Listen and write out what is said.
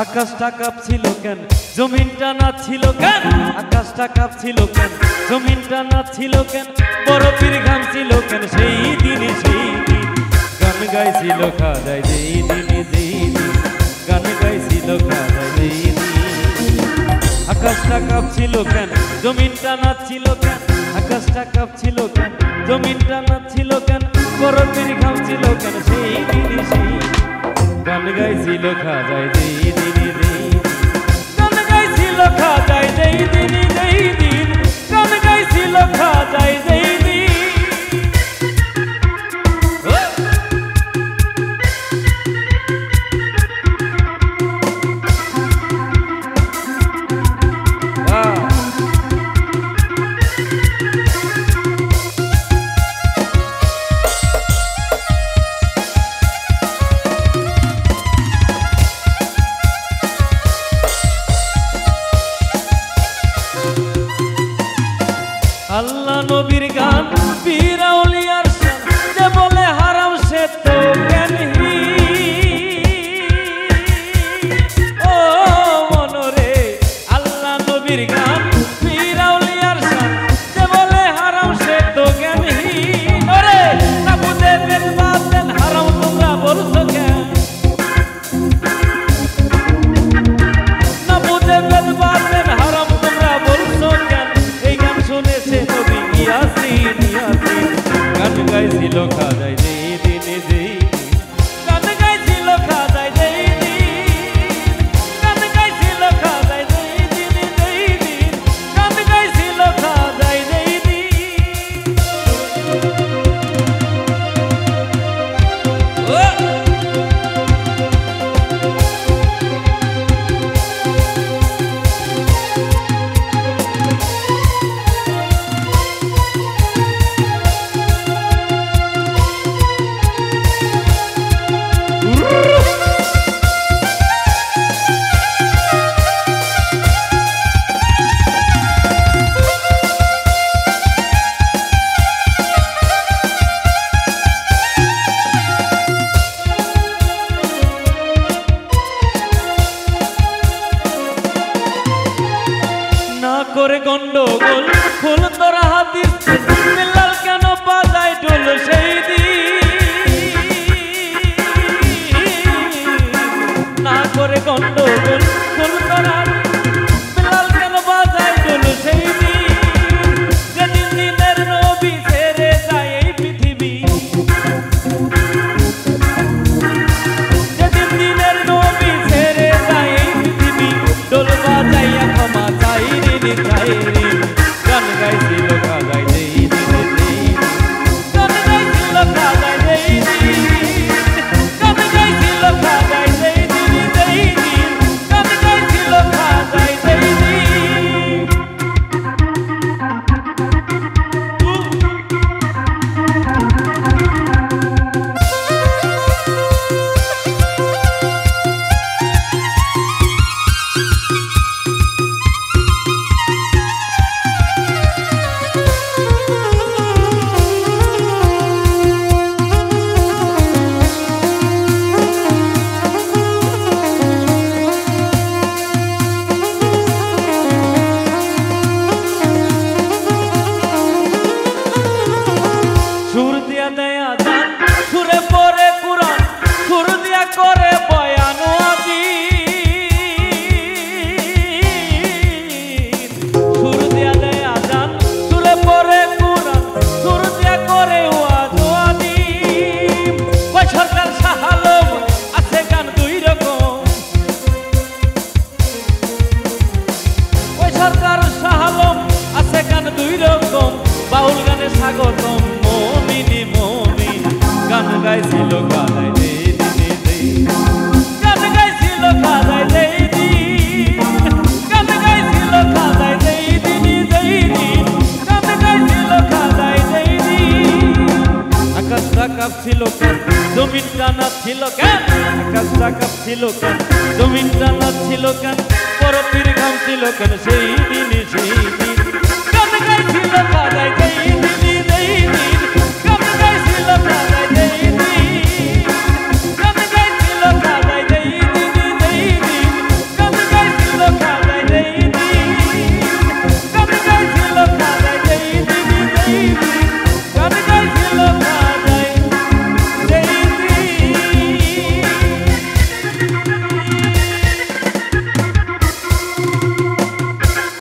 আকাশটা কাঁপছিল কেন, জমিনটা নাচছিল কেন? আকাশটা কাঁপছিল কেন, জমিনটা নাচছিল কেন? বরফের ঘামছিল কেন? সেই দিনে সেই দিন গান গাইছিল খাজাই, যেই দিনে যেই দিন গান গাইছিল খাজাই, যেই দিন। আকাশটা কাঁপছিল কেন, জমিনটা নাচছিল কেন? আকাশটা কাঁপছিল কেন, জমিনটা নাচছিল কেন? বরফের ঘামছিল কেন? সেই দিনে সেই গান গাইছিল খাজাই, যেই দিনে যেই গান গাইছিল খাজাই, যেই দিনে যেই দিন গান গাইছিল খাজাই, যেই দিন। আল্লাহ নবীর গান, পীর আউলিয়ার শান, যে বলে হারাম সে তো জ্ঞানহীন। ও মনরে আল্লাহ নবীর গান, পীর আউলিয়ার শান, যে বলে হারাম সে তো জ্ঞানহীন। ওরে না বুঝে বেদ বাতেন হারাম তোমরা বলছো কেন? না বুঝে বেদ বাতেন হারাম তোমরা বলছো কেন? এই গান শুনেছে নবী ইয়াসিন ইয়াসিন, গান গাইছিল খাজাই, যেই দিনে যেই গান গাইছিল খাজাই, যেই দিন গান গাইছিল খাজাই, যেই দিনে যেই দিন গান গাইছিল খাজাই, যেই দিন। কাঁপছিল কেন জমিনটা নাচছিল কেন আকাশটা কাঁপছিল কেন জমিনটা নাচছিল কেন বরফের ঘাম ছিল কেন সেই দিনে সেই